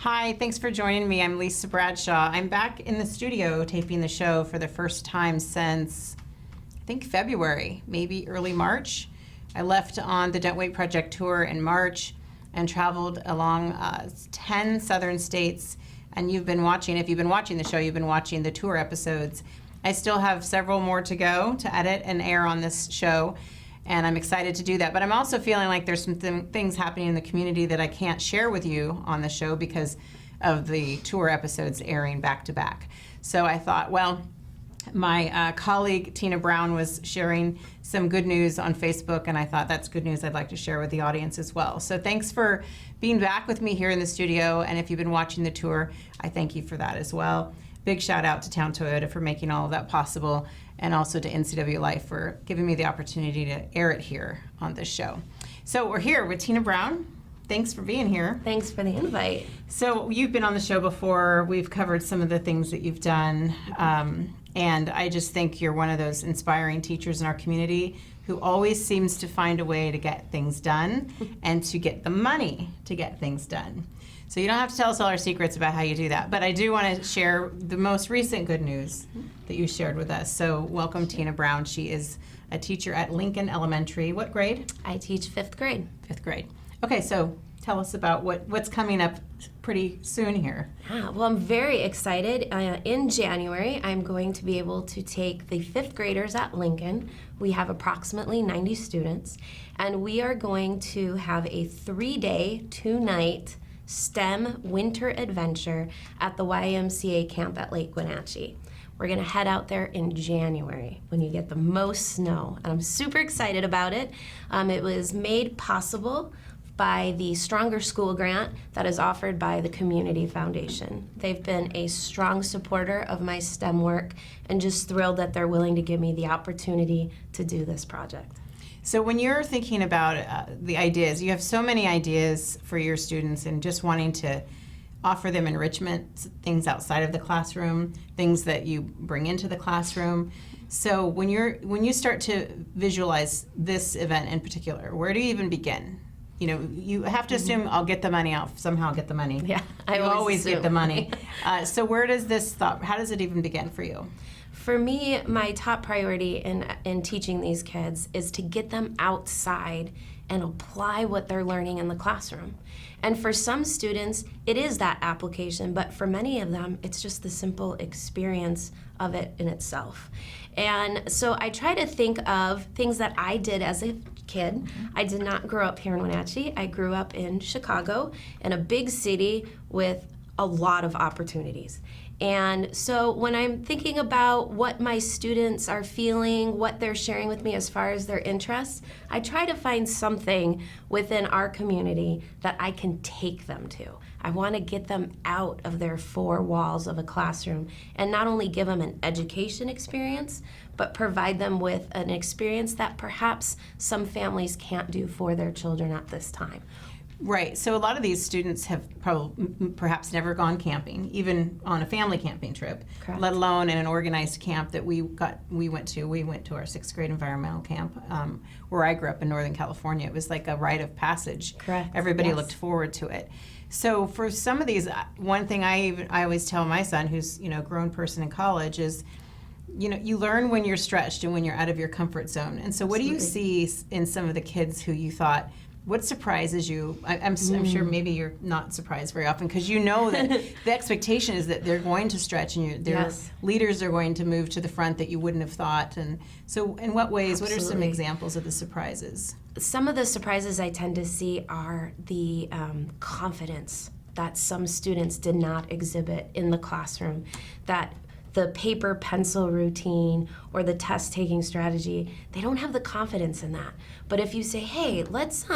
Hi, thanks for joining me. I'm Lisa Bradshaw. I'm back in the studio taping the show for the first time since, I think, February, maybe early March. I left on the Don't Wait Project tour in March and traveled along 10 southern states. And you've been watching, if you've been watching the show, you've been watching the tour episodes. I still have several more to go to edit and air on this show, and I'm excited to do that. But I'm also feeling like there's some things happening in the community that I can't share with you on the show because of the tour episodes airing back to back. So I thought, well, my colleague Tina Brown was sharing some good news on Facebook, and I thought that's good news I'd like to share with the audience as well. So thanks for being back with me here in the studio, and if you've been watching the tour, I thank you for that as well. Big shout out to Town Toyota for making all of that possible, and also to NCWLIFE for giving me the opportunity to air it here on this show. So we're here with Tina Brown. Thanks for being here. Thanks for the invite. So you've been on the show before. We've covered some of the things that you've done, and I just think you're one of those inspiring teachers in our community who always seems to find a way to get things done and to get the money to get things done. So you don't have to tell us all our secrets about how you do that, but I do want to share the most recent good news that you shared with us. So welcome Tina Brown. She is a teacher at Lincoln Elementary. What grade? I teach 5th grade. 5th grade. Okay, so tell us about what's coming up pretty soon here. Well, I'm very excited. In January, I'm going to be able to take the 5th graders at Lincoln. We have approximately 90 students, and we are going to have a 3-day, 2-night STEM winter adventure at the YMCA camp at Lake Wenatchee. We're going to head out there in January when you get the most snow, and I'm super excited about it. It was made possible by the Stronger School grant that is offered by the Community Foundation. They've been a strong supporter of my STEM work and just thrilled that they're willing to give me the opportunity to do this project. So when you're thinking about the ideas, you have so many ideas for your students and just wanting to offer them enrichment, things outside of the classroom, things that you bring into the classroom. So when you start to visualize this event in particular, where do you even begin? You know, you have to assume I'll get the money, I'll somehow get the money. Yeah, I always get the money. So where does this thought, how does it even begin for you? For me, my top priority in teaching these kids is to get them outside and apply what they're learning in the classroom. And for some students, it is that application, but for many of them, it's just the simple experience of it in itself. And so I try to think of things that I did as a kid. I did not grow up here in Wenatchee. I grew up in Chicago, in a big city with a lot of opportunities. And so when I'm thinking about what my students are feeling, what they're sharing with me as far as their interests, I try to find something within our community that I can take them to. I want to get them out of their 4 walls of a classroom and not only give them an education experience, but provide them with an experience that perhaps some families can't do for their children at this time. Right. So a lot of these students have perhaps never gone camping, even on a family camping trip. Correct. Let alone in an organized camp that we went to. We went to our 6th grade environmental camp where I grew up in Northern California. It was like a rite of passage. Correct. Everybody Yes. looked forward to it. So for some of these, one thing I always tell my son, who's a grown person in college, is you learn when you're stretched and when you're out of your comfort zone. And so what do you see in some of the kids who you thought, what surprises you? I'm sure maybe you're not surprised very often because you know that the expectation is that they're going to stretch and their Yes. leaders are going to move to the front that you wouldn't have thought. And so in what ways, what are some Absolutely. examples of the surprises? Some of the surprises I tend to see are the confidence that some students did not exhibit in the classroom, that the paper pencil routine or the test taking strategy, they don't have the confidence in that. But if you say, hey, let's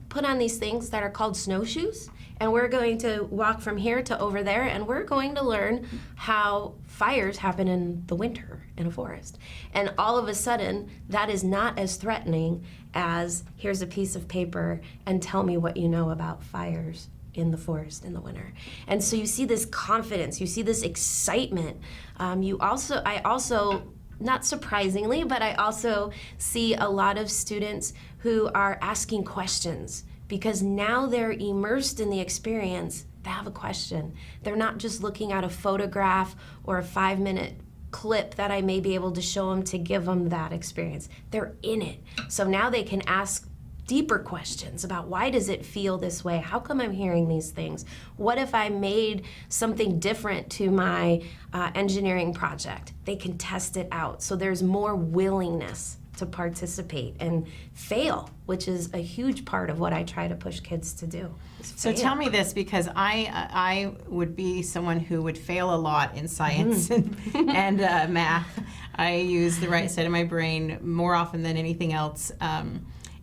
put on these things that are called snowshoes, and we're going to walk from here to over there, and we're going to learn how fires happen in the winter in a forest. And all of a sudden, that is not as threatening as here's a piece of paper and tell me what you know about fires in the forest in the winter. And so you see this confidence, you see this excitement. I also, not surprisingly, but I also see a lot of students who are asking questions because now they're immersed in the experience They have a question. They're not just looking at a photograph or a 5-minute clip that I may be able to show them to give them that experience. They're in it. So now they can ask deeper questions about, why does it feel this way? How come I'm hearing these things? What if I made something different to my engineering project? They can test it out. So there's more willingness to participate and fail, which is a huge part of what I try to push kids to do. So tell me this, because I would be someone who would fail a lot in science and math. I use the right side of my brain more often than anything else.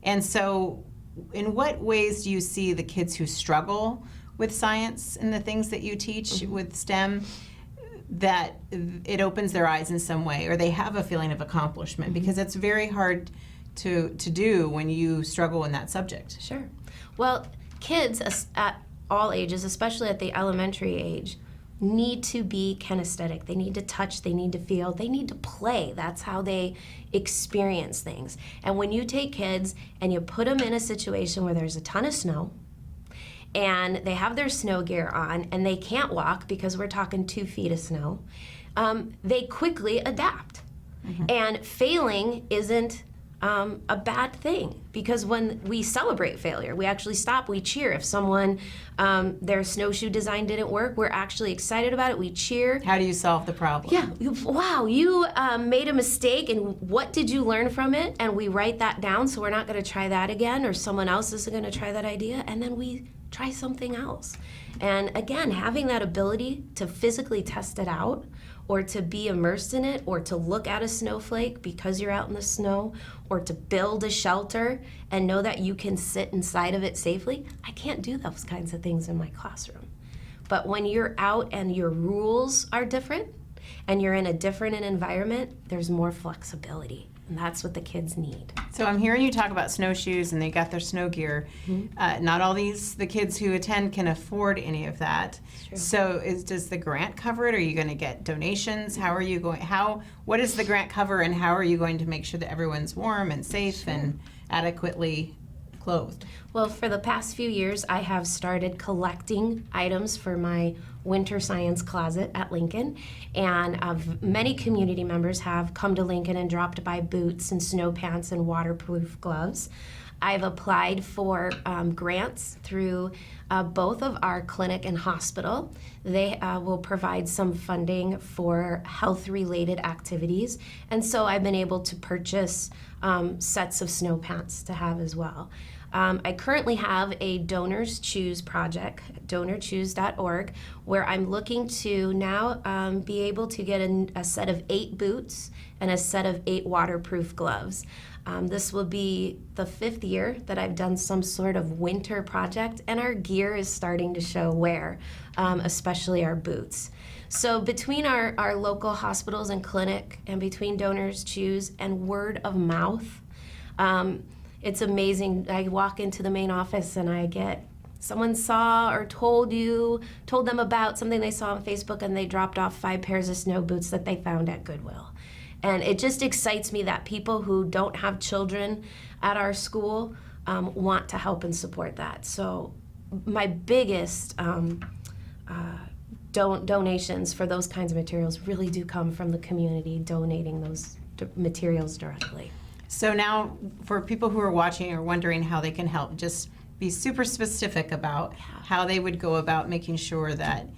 And so in what ways do you see the kids who struggle with science and the things that you teach with STEM, that it opens their eyes in some way, or they have a feeling of accomplishment? Because it's very hard to do when you struggle in that subject. Sure. Well, kids at all ages, especially at the elementary age, need to be kinesthetic. They need to touch, they need to feel, they need to play. That's how they experience things. And when you take kids and you put them in a situation where there's a ton of snow, and they have their snow gear on, and they can't walk because we're talking 2 feet of snow, they quickly adapt. And failing isn't a bad thing, because when we celebrate failure, we actually stop, we cheer. If someone, their snowshoe design didn't work, we're actually excited about it, we cheer. How do you solve the problem? Yeah, wow, you made a mistake, and what did you learn from it? And we write that down, so we're not gonna try that again, or someone else isn't gonna try that idea, and then we try something else. And again, having that ability to physically test it out, or to be immersed in it, or to look at a snowflake because you're out in the snow, or to build a shelter and know that you can sit inside of it safely. I can't do those kinds of things in my classroom. But when you're out and your rules are different and you're in a different environment, there's more flexibility. And that's what the kids need. So I'm hearing you talk about snowshoes and they got their snow gear. Not all the kids who attend can afford any of that. True. So does the grant cover it? Are you going to get donations? How are you going, what does the grant cover, and how are you going to make sure that everyone's warm and safe and adequately clothed? Well, for the past few years, I have started collecting items for my winter science closet at Lincoln, and many community members have come to Lincoln and dropped by boots and snow pants and waterproof gloves. I've applied for grants through both of our clinic and hospital. They will provide some funding for health-related activities, and so I've been able to purchase sets of snow pants to have as well. I currently have a Donors Choose project, donorchoose.org, where I'm looking to now be able to get a set of 8 boots and a set of 8 waterproof gloves. This will be the 5th year that I've done some sort of winter project, and our gear is starting to show wear, especially our boots. So between our local hospitals and clinic, and between Donors Choose and word of mouth, it's amazing. I walk into the main office and I get, someone saw or told them about something they saw on Facebook, and they dropped off 5 pairs of snow boots that they found at Goodwill. And it just excites me that people who don't have children at our school want to help and support that. So my biggest donations for those kinds of materials really do come from the community donating those materials directly. So now, for people who are watching or wondering how they can help, just be super specific about how they would go about making sure that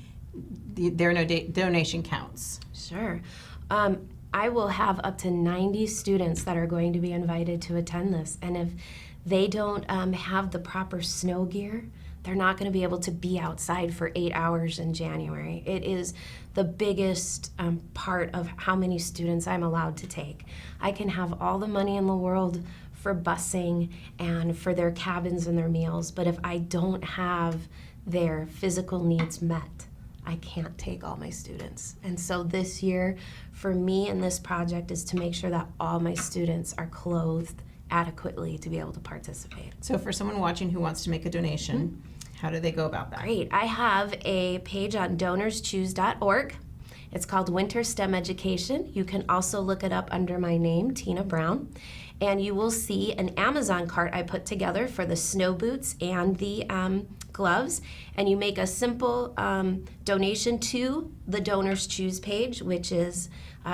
their donation counts. Sure. I will have up to 90 students that are going to be invited to attend this, and if they don't have the proper snow gear, they're not going to be able to be outside for 8 hours in January. It is the biggest part of how many students I'm allowed to take. I can have all the money in the world for busing and for their cabins and their meals, but if I don't have their physical needs met, I can't take all my students. And so this year, for me and this project, is to make sure that all my students are clothed adequately to be able to participate. So for someone watching who wants to make a donation, how do they go about that? Great. I have a page on donorschoose.org. It's called Winter STEM Education. You can also look it up under my name, Tina Brown. and you will see an Amazon cart I put together for the snow boots and the gloves, and you make a simple donation to the Donors Choose page, which is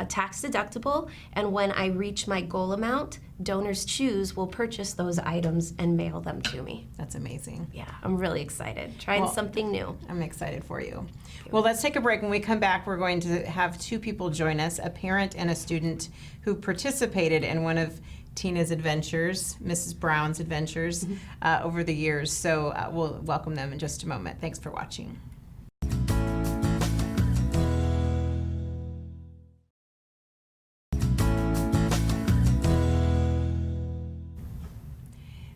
tax deductible, and when I reach my goal amount, Donors Choose will purchase those items and mail them to me. That's amazing. Yeah, I'm really excited. Trying something new. I'm excited for you. Well, let's take a break. When we come back, we're going to have two people join us, a parent and a student who participated in one of Tina's adventures, Mrs. Brown's adventures, over the years. So we'll welcome them in just a moment. Thanks for watching.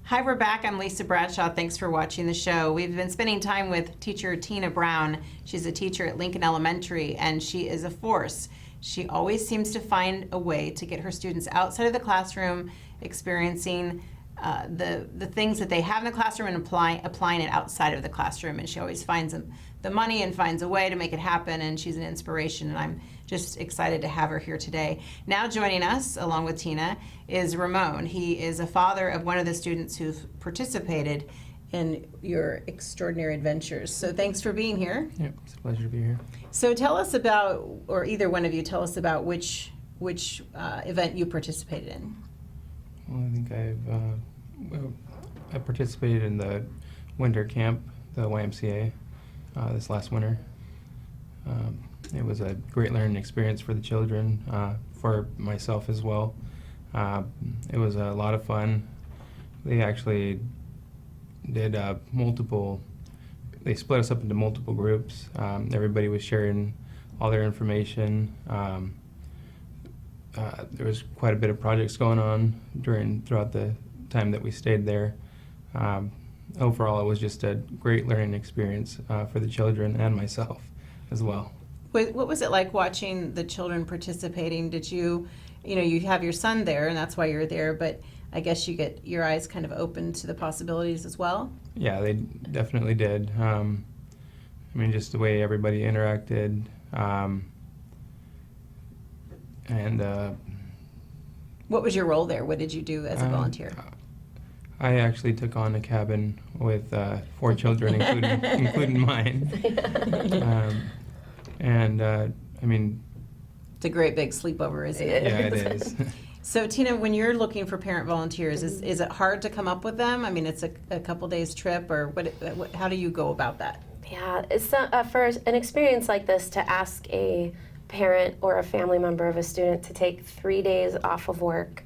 Hi, we're back. I'm Lisa Bradshaw. Thanks for watching the show. We've been spending time with teacher Tina Brown. She's a teacher at Lincoln Elementary, and she is a force. She always seems to find a way to get her students outside of the classroom, experiencing the things that they have in the classroom and applying it outside of the classroom. And she always finds the money and finds a way to make it happen, and she's an inspiration, and I'm just excited to have her here today. Now joining us, along with Tina, is Ramon. He is a father of one of the students who've participated in your extraordinary adventures. So thanks for being here. Yep, it's a pleasure to be here. So tell us about, or either one of you, tell us about which event you participated in. Well, I think I participated in the winter camp, the YMCA, this last winter. It was a great learning experience for the children, for myself as well. It was a lot of fun. They actually did they split us up into multiple groups. Everybody was sharing all their information. There was quite a bit of projects going on throughout the time that we stayed there. Overall, it was just a great learning experience for the children and myself as well. What was it like watching the children participating? Did you have your son there, and that's why you're there, but I guess you get your eyes kind of open to the possibilities as well? Yeah, they definitely did. Just the way everybody interacted, and what was your role there? What did you do as a volunteer? I actually took on a cabin with 4 children, including mine. It's a great big sleepover, isn't it? Yeah, it is. So Tina, when you're looking for parent volunteers, is it hard to come up with them? It's a couple days trip, or how do you go about that? Yeah, it's for an experience like this, to ask a parent or a family member of a student to take 3 days off of work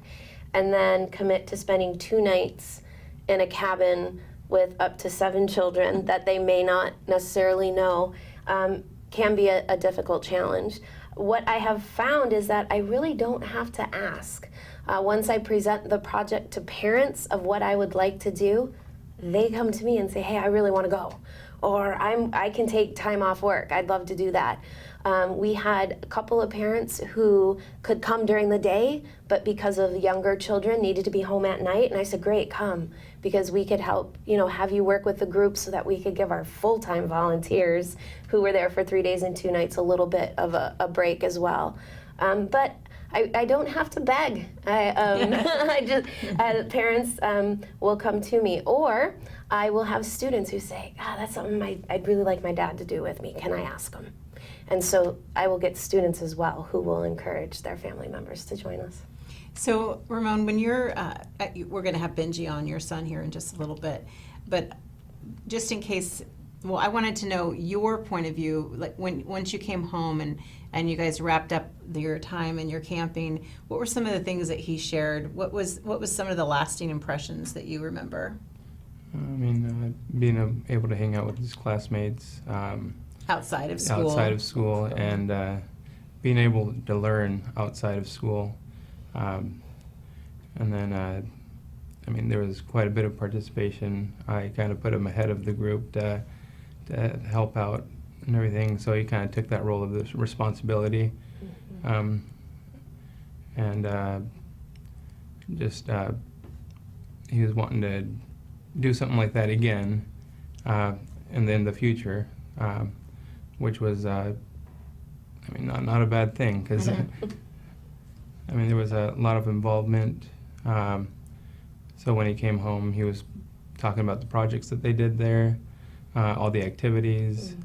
and then commit to spending 2 nights in a cabin with up to 7 children that they may not necessarily know can be a difficult challenge. What I have found is that I really don't have to ask. Once I present the project to parents of what I would like to do, they come to me and say, hey, I really want to go. Or I can take time off work. I'd love to do that. We had a couple of parents who could come during the day, but because of younger children needed to be home at night. And I said, great, come, because we could help, have you work with the group so that we could give our full-time volunteers who were there for 3 days and 2 nights a little bit of a break as well. But I don't have to beg. I just parents will come to me, or I will have students who say, that's something I'd really like my dad to do with me. Can I ask him? And so I will get students as well who will encourage their family members to join us. So Ramon, when you're, we're going to have Benji on, your son, here in just a little bit, but just in case, I wanted to know your point of view, like once you came home and you guys wrapped up your time and your camping, what were some of the things that he shared? What was some of the lasting impressions that you remember? Being able to hang out with his classmates. Outside of school. And being able to learn outside of school. And then, there was quite a bit of participation. I kind of put him ahead of the group to help out and everything, so he kind of took that role of this responsibility. He was wanting to do something like that again, and then the future, which was, not a bad thing, because there was a lot of involvement So when he came home, he was talking about the projects that they did there, all the activities,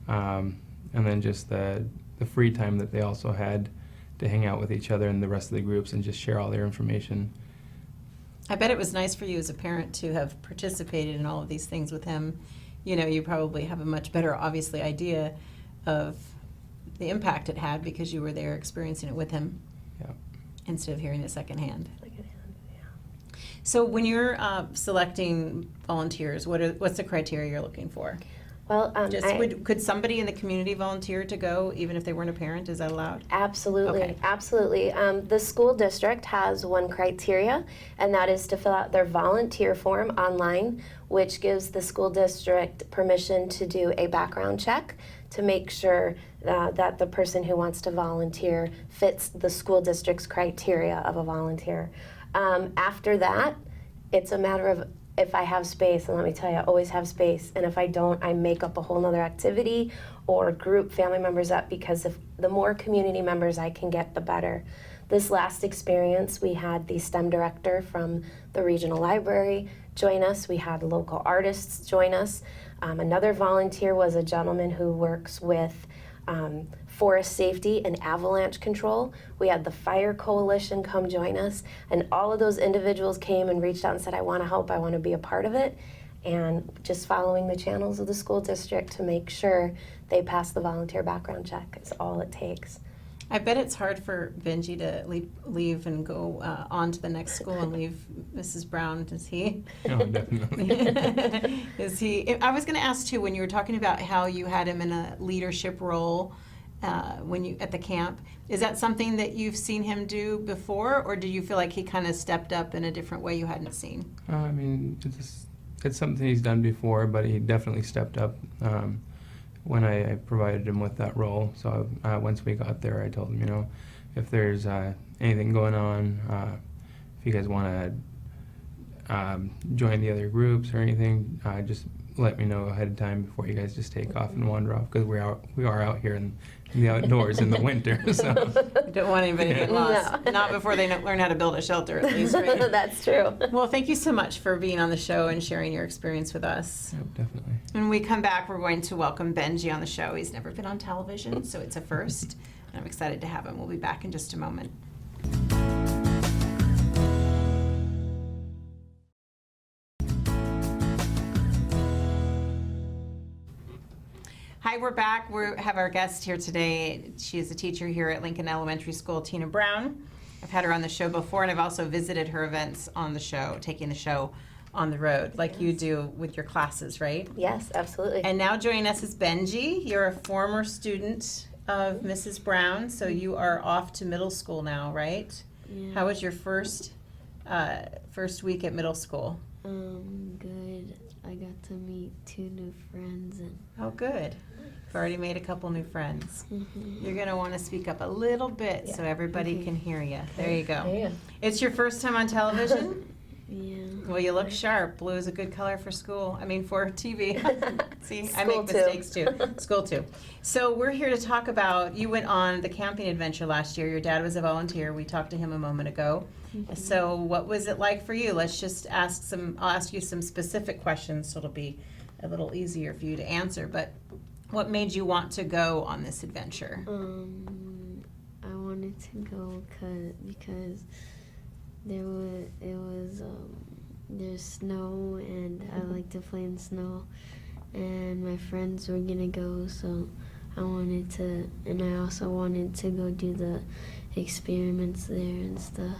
and then just the free time that they also had to hang out with each other and the rest of the groups and just share all their information. I bet it was nice for you as a parent to have participated in all of these things with him. You know, you probably have a much better, obviously, idea of the impact it had because you were there experiencing it with him Yeah. instead of hearing it secondhand. Yeah. So when you're selecting volunteers, what's the criteria you're looking for? Well, Could somebody in the community volunteer to go even if they weren't a parent? Is that allowed? Absolutely, Okay. absolutely. The school district has one criteria, and that is to fill out their volunteer form online, which gives the school district permission to do a background check to make sure that the person who wants to volunteer fits the school district's criteria of a volunteer. After that, it's a matter of if I have space, and let me tell you, I always have space, and if I don't, I make up a whole nother activity or group family members up, because if the more community members I can get, the better. This last experience, we had the STEM director from the regional library join us. We had local artists join us. Another volunteer was a gentleman who works with forest safety and avalanche control. We had the Fire Coalition come join us, and all of those individuals came and reached out and said, I want to help, I want to be a part of it, and just following the channels of the school district to make sure they pass the volunteer background check is all it takes. I bet it's hard for Benji to leave and go on to the next school and leave Mrs. Brown. Is he? Oh, definitely. Is he? I was going to ask too, when you were talking about how you had him in a leadership role when you at the camp, is that something that you've seen him do before, or do you feel like he kind of stepped up in a different way you hadn't seen? I mean, it's something he's done before, but he definitely stepped up when I provided him with that role. So once we got there, I told him, you know, if there's anything going on, if you guys want to join the other groups or anything, just let me know ahead of time before you guys just take off and wander off, because we are out here in the outdoors in the winter. So I don't want anybody to get lost. No. Not before they learn how to build a shelter, at least, right? That's true. Well, thank you so much for being on the show and sharing your experience with us. Yep, definitely. When we come back, we're going to welcome Benji on the show. He's never been on television, so it's a first. And I'm excited to have him. We'll be back in just a moment. Hi, we're back. We have our guest here today. She is a teacher here at Lincoln Elementary School, Tina Brown. I've had her on the show before, and I've also visited her events on the show, taking the show on the road, like you do with your classes, right? Yes, absolutely. And now joining us is Benji. You're a former student of Mrs. Brown, so you are off to middle school now, right? Yeah. How was your first week at middle school? Good. I got to meet 2 new friends, and Oh, good. You've already made a couple new friends. Mhm. You're going to want to speak up a little bit so everybody Okay. can hear you. There you go. Yeah. It's your first time on television? yeah. Well, you look sharp. Blue is a good color for school. I mean, for TV. See, I School make too. mistakes too. School too. So we're here to talk about, you went on the camping adventure last year. Your dad was a volunteer. We talked to him a moment ago. So what was it like for you? Let's just I'll ask you some specific questions so it'll be a little easier for you to answer. But what made you want to go on this adventure? I wanted to go because there's snow, and I like to play in snow, and my friends were gonna go, so I wanted to, and I also wanted to go do the experiments there and stuff.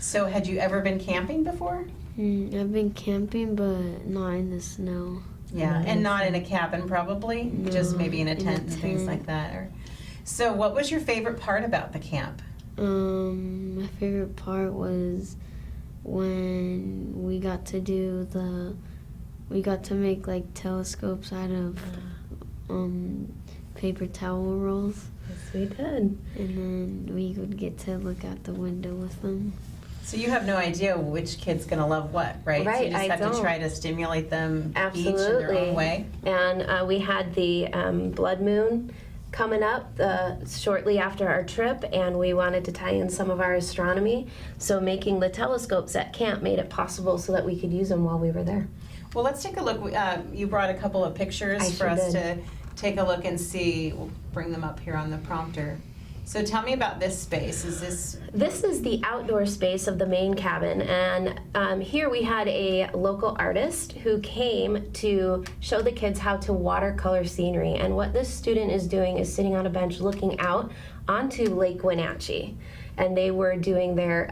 So had you ever been camping before? I've been camping, but not in the snow. Yeah, and not in a cabin probably, just No, maybe in a in a tent and things tent. like that. So what was your favorite part about the camp? My favorite part was when we got to make like telescopes out of paper towel rolls, Yes, we did. and then we would get to look out the window with them. So you have no idea which kid's gonna love what, right? So you Right, just I have to don't. try to stimulate them each in their Absolutely. own way. And we had the blood moon coming up shortly after our trip, and we wanted to tie in some of our astronomy. So making the telescopes at camp made it possible so that we could use them while we were there. Well, let's take a look. You brought a couple of pictures I for sure us did. to take a look and see. We'll bring them up here on the prompter. So tell me about this space. Is this? This is the outdoor space of the main cabin, and here we had a local artist who came to show the kids how to watercolor scenery. And what this student is doing is sitting on a bench looking out onto Lake Wenatchee, and they were doing their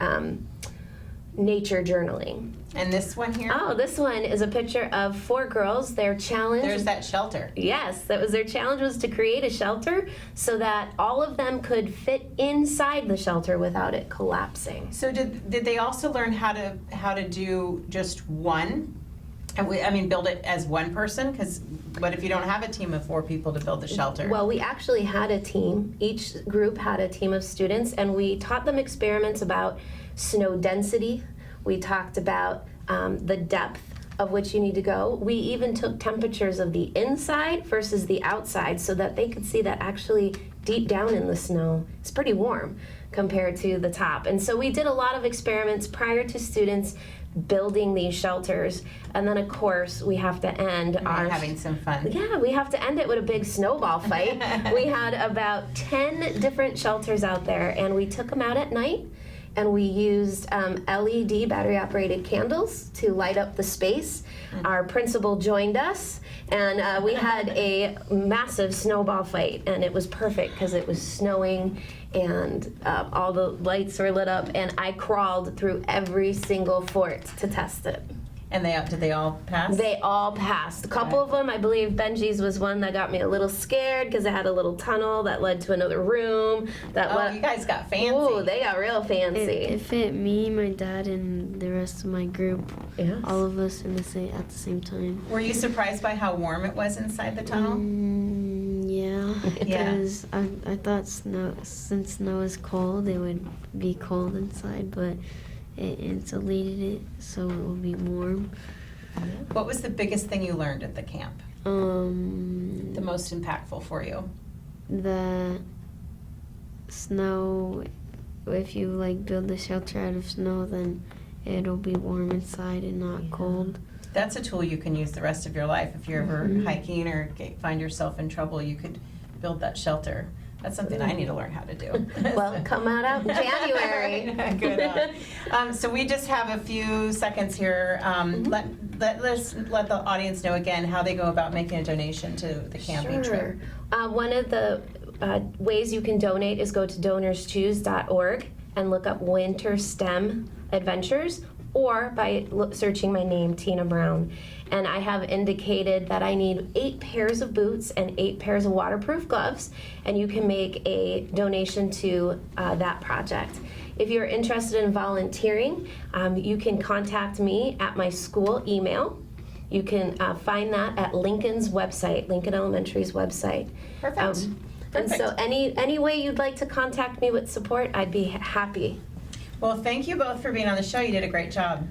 nature journaling. And this one here? Oh, this one is a picture of 4 girls. Their challenge. There's that shelter. Yes, that was their challenge, was to create a shelter so that all of them could fit inside the shelter without it collapsing. So did they also learn how to do just one? I mean, build it as one person? Because what if you don't have a team of 4 people to build the shelter? Well, we actually had a team. Each group had a team of students, and we taught them experiments about snow density. We talked about the depth of which you need to go. We even took temperatures of the inside versus the outside so that they could see that actually deep down in the snow, it's pretty warm compared to the top. And so we did a lot of experiments prior to students building these shelters. And then, of course, we have to end our... having some fun. Yeah, we have to end it with a big snowball fight. We had about 10 different shelters out there, and we took them out at night. And we used LED battery-operated candles to light up the space. Our principal joined us, and we had a massive snowball fight, and it was perfect because it was snowing, and all the lights were lit up, and I crawled through every single fort to test it. And did they all pass? They all passed. A couple of them, I believe Benji's was one that got me a little scared because it had a little tunnel that led to another room. You guys got fancy. Ooh, they got real fancy. It fit me, my dad, and the rest of my group. Yes. All of us at the same time. Were you surprised by how warm it was inside the tunnel? Yeah, Yeah. because I thought since snow is cold, it would be cold inside, but it insulated it so it would be warm. What was the biggest thing you learned at the camp? The most impactful for you? The snow, if you like build a shelter out of snow, then it'll be warm inside and not cold. That's a tool you can use the rest of your life. If you're ever hiking or find yourself in trouble, you could build that shelter. That's something I need to learn how to do. Well, come on out in January. Good. So we just have a few seconds here. Let's let the audience know again how they go about making a donation to the camping trip. One of the ways you can donate is go to donorschoose.org and look up Winter STEM Adventures, or by searching my name, Tina Brown. And I have indicated that I need 8 pairs of boots and 8 pairs of waterproof gloves, and you can make a donation to that project. If you're interested in volunteering, you can contact me at my school email. You can find that at Lincoln's website, Lincoln Elementary's website. Perfect. And so any way you'd like to contact me with support, I'd be happy. Well, thank you both for being on the show. You did a great job.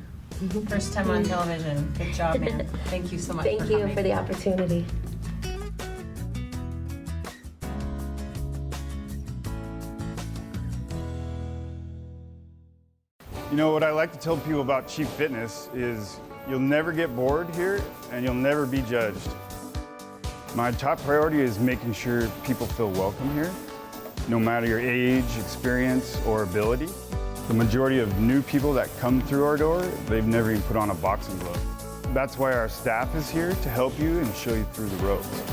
First time on television. Good job, man. Thank you so much. Thank you for the opportunity. You know, what I like to tell people about Cheap Fitness is you'll never get bored here and you'll never be judged. My top priority is making sure people feel welcome here, no matter your age, experience, or ability. The majority of new people that come through our door, they've never even put on a boxing glove. That's why our staff is here to help you and show you through the ropes.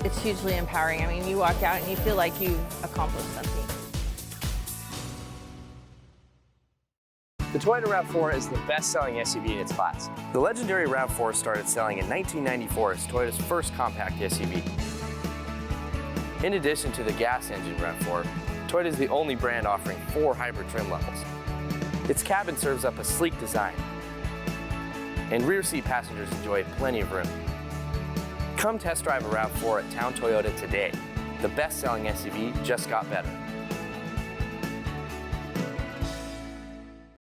It's hugely empowering. I mean, you walk out and you feel like you've accomplished something. The Toyota RAV4 is the best-selling SUV in its class. The legendary RAV4 started selling in 1994 as Toyota's first compact SUV. In addition to the gas-engine RAV4, Toyota is the only brand offering 4 hybrid trim levels. Its cabin serves up a sleek design, and rear seat passengers enjoy plenty of room. Come test drive a RAV4 at Town Toyota today. The best-selling SUV just got better.